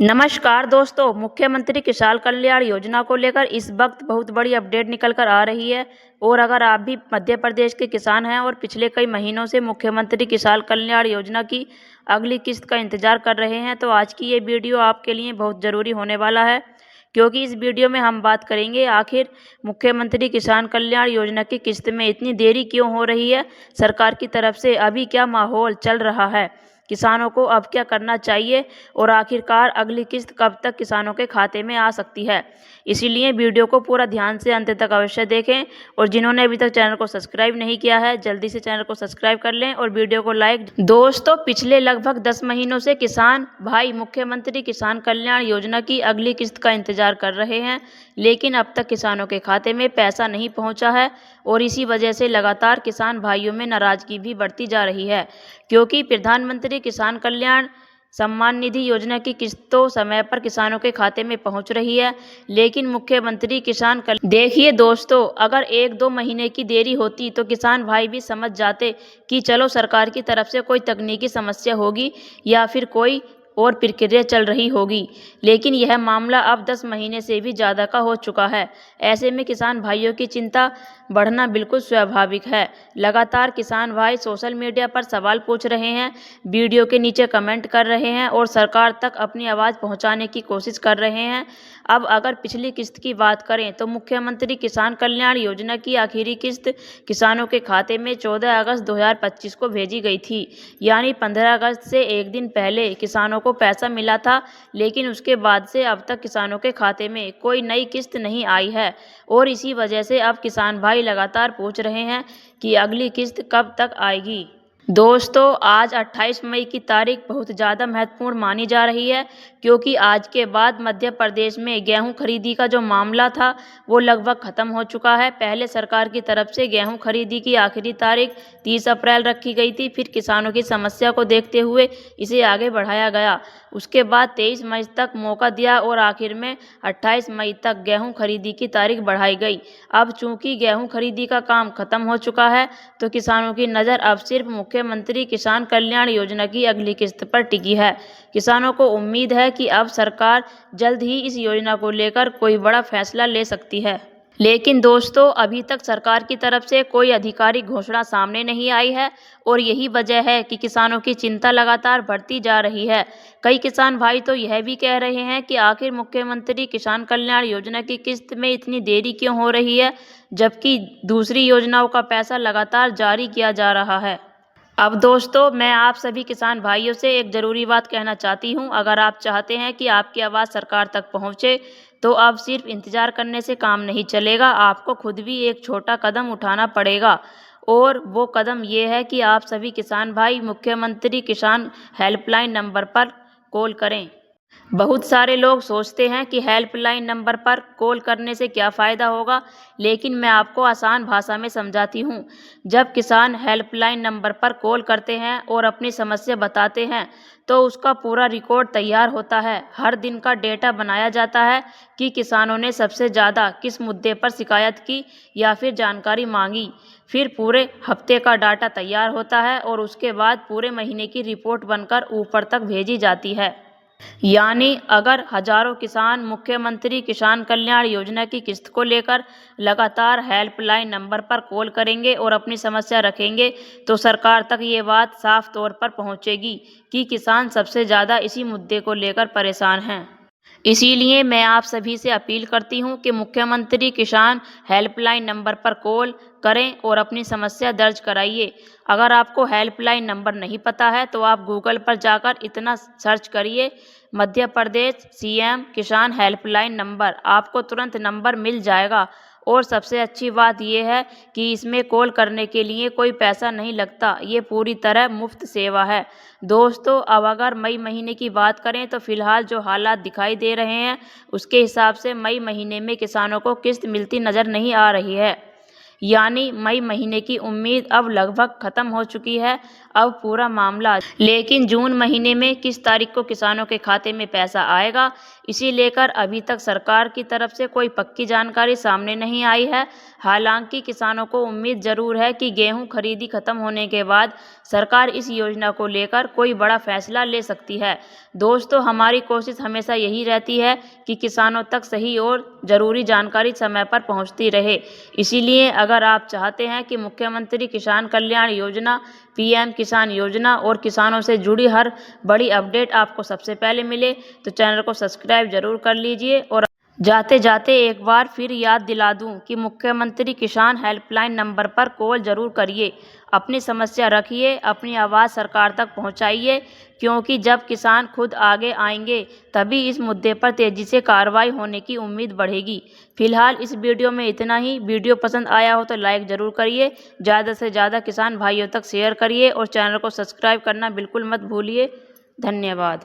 नमस्कार दोस्तों, मुख्यमंत्री किसान कल्याण योजना को लेकर इस वक्त बहुत बड़ी अपडेट निकल कर आ रही है। और अगर आप भी मध्य प्रदेश के किसान हैं और पिछले कई महीनों से मुख्यमंत्री किसान कल्याण योजना की अगली किस्त का इंतजार कर रहे हैं, तो आज की ये वीडियो आपके लिए बहुत ज़रूरी होने वाला है। क्योंकि इस वीडियो में हम बात करेंगे आखिर मुख्यमंत्री किसान कल्याण योजना की किस्त में इतनी देरी क्यों हो रही है, सरकार की तरफ से अभी क्या माहौल चल रहा है, किसानों को अब क्या करना चाहिए और आखिरकार अगली किस्त कब तक किसानों के खाते में आ सकती है। इसीलिए वीडियो को पूरा ध्यान से अंत तक अवश्य देखें। और जिन्होंने अभी तक चैनल को सब्सक्राइब नहीं किया है, जल्दी से चैनल को सब्सक्राइब कर लें और वीडियो को लाइक। दोस्तों, पिछले लगभग 10 महीनों से किसान भाई मुख्यमंत्री किसान कल्याण योजना की अगली किस्त का इंतजार कर रहे हैं, लेकिन अब तक किसानों के खाते में पैसा नहीं पहुंचा है। और इसी वजह से लगातार किसान भाइयों में नाराजगी भी बढ़ती जा रही है, क्योंकि प्रधानमंत्री किसान कल्याण सम्मान निधि योजना की किस्त तो समय पर किसानों के खाते में पहुंच रही है, लेकिन मुख्यमंत्री किसान कल्याण, देखिए दोस्तों, अगर 1-2 महीने की देरी होती तो किसान भाई भी समझ जाते कि चलो सरकार की तरफ से कोई तकनीकी समस्या होगी या फिर कोई और प्रक्रिया चल रही होगी। लेकिन यह मामला अब 10 महीने से भी ज़्यादा का हो चुका है। ऐसे में किसान भाइयों की चिंता बढ़ना बिल्कुल स्वाभाविक है। लगातार किसान भाई सोशल मीडिया पर सवाल पूछ रहे हैं, वीडियो के नीचे कमेंट कर रहे हैं और सरकार तक अपनी आवाज़ पहुंचाने की कोशिश कर रहे हैं। अब अगर पिछली किस्त की बात करें तो मुख्यमंत्री किसान कल्याण योजना की आखिरी किस्त किसानों के खाते में 14 अगस्त 2025 को भेजी गई थी, यानी 15 अगस्त से एक दिन पहले किसानों को पैसा मिला था। लेकिन उसके बाद से अब तक किसानों के खाते में कोई नई किस्त नहीं आई है और इसी वजह से अब किसान भाई लगातार पूछ रहे हैं कि अगली किस्त कब तक आएगी। दोस्तों, आज 28 मई की तारीख बहुत ज़्यादा महत्वपूर्ण मानी जा रही है, क्योंकि आज के बाद मध्य प्रदेश में गेहूं खरीदी का जो मामला था वो लगभग ख़त्म हो चुका है। पहले सरकार की तरफ से गेहूं खरीदी की आखिरी तारीख 30 अप्रैल रखी गई थी, फिर किसानों की समस्या को देखते हुए इसे आगे बढ़ाया गया। उसके बाद 23 मई तक मौका दिया और आखिर में 28 मई तक गेहूं खरीदी की तारीख बढ़ाई गई। अब चूंकि गेहूं खरीदी का काम खत्म हो चुका है, तो किसानों की नज़र अब सिर्फ मुख्यमंत्री किसान कल्याण योजना की अगली किस्त पर टिकी है। किसानों को उम्मीद है कि अब सरकार जल्द ही इस योजना को लेकर कोई बड़ा फैसला ले सकती है। लेकिन दोस्तों, अभी तक सरकार की तरफ से कोई आधिकारिक घोषणा सामने नहीं आई है और यही वजह है कि किसानों की चिंता लगातार बढ़ती जा रही है। कई किसान भाई तो यह भी कह रहे हैं कि आखिर मुख्यमंत्री किसान कल्याण योजना की किस्त में इतनी देरी क्यों हो रही है, जबकि दूसरी योजनाओं का पैसा लगातार जारी किया जा रहा है। अब दोस्तों, मैं आप सभी किसान भाइयों से एक ज़रूरी बात कहना चाहती हूँ। अगर आप चाहते हैं कि आपकी आवाज़ सरकार तक पहुँचे, तो अब सिर्फ इंतज़ार करने से काम नहीं चलेगा, आपको खुद भी एक छोटा कदम उठाना पड़ेगा। और वो कदम ये है कि आप सभी किसान भाई मुख्यमंत्री किसान हेल्पलाइन नंबर पर कॉल करें। बहुत सारे लोग सोचते हैं कि हेल्पलाइन नंबर पर कॉल करने से क्या फ़ायदा होगा, लेकिन मैं आपको आसान भाषा में समझाती हूँ। जब किसान हेल्पलाइन नंबर पर कॉल करते हैं और अपनी समस्या बताते हैं, तो उसका पूरा रिकॉर्ड तैयार होता है। हर दिन का डेटा बनाया जाता है कि किसानों ने सबसे ज़्यादा किस मुद्दे पर शिकायत की या फिर जानकारी मांगी। फिर पूरे हफ्ते का डाटा तैयार होता है और उसके बाद पूरे महीने की रिपोर्ट बनकर ऊपर तक भेजी जाती है। यानी अगर हजारों किसान मुख्यमंत्री किसान कल्याण योजना की किस्त को लेकर लगातार हेल्पलाइन नंबर पर कॉल करेंगे और अपनी समस्या रखेंगे, तो सरकार तक ये बात साफ तौर पर पहुंचेगी कि किसान सबसे ज़्यादा इसी मुद्दे को लेकर परेशान हैं। इसीलिए मैं आप सभी से अपील करती हूं कि मुख्यमंत्री किसान हेल्पलाइन नंबर पर कॉल करें और अपनी समस्या दर्ज कराइए। अगर आपको हेल्पलाइन नंबर नहीं पता है, तो आप गूगल पर जाकर इतना सर्च करिए, मध्य प्रदेश सीएम किसान हेल्पलाइन नंबर, आपको तुरंत नंबर मिल जाएगा। और सबसे अच्छी बात यह है कि इसमें कॉल करने के लिए कोई पैसा नहीं लगता, ये पूरी तरह मुफ्त सेवा है। दोस्तों, अब अगर मई महीने की बात करें तो फिलहाल जो हालात दिखाई दे रहे हैं, उसके हिसाब से मई महीने में किसानों को किस्त मिलती नज़र नहीं आ रही है। यानी मई महीने की उम्मीद अब लगभग खत्म हो चुकी है। अब पूरा मामला, लेकिन जून महीने में किस तारीख को किसानों के खाते में पैसा आएगा, इसी लेकर अभी तक सरकार की तरफ से कोई पक्की जानकारी सामने नहीं आई है। हालांकि किसानों को उम्मीद जरूर है कि गेहूं खरीदी खत्म होने के बाद सरकार इस योजना को लेकर कोई बड़ा फैसला ले सकती है। दोस्तों, हमारी कोशिश हमेशा यही रहती है कि किसानों तक सही और ज़रूरी जानकारी समय पर पहुंचती रहे। इसीलिए अगर आप चाहते हैं कि मुख्यमंत्री किसान कल्याण योजना, पीएम किसान योजना और किसानों से जुड़ी हर बड़ी अपडेट आपको सबसे पहले मिले, तो चैनल को सब्सक्राइब जरूर कर लीजिए। और जाते जाते एक बार फिर याद दिला दूं कि मुख्यमंत्री किसान हेल्पलाइन नंबर पर कॉल जरूर करिए, अपनी समस्या रखिए, अपनी आवाज़ सरकार तक पहुंचाइए, क्योंकि जब किसान खुद आगे आएंगे तभी इस मुद्दे पर तेजी से कार्रवाई होने की उम्मीद बढ़ेगी। फिलहाल इस वीडियो में इतना ही। वीडियो पसंद आया हो तो लाइक ज़रूर करिए, ज़्यादा से ज़्यादा किसान भाइयों तक शेयर करिए और चैनल को सब्सक्राइब करना बिल्कुल मत भूलिए। धन्यवाद।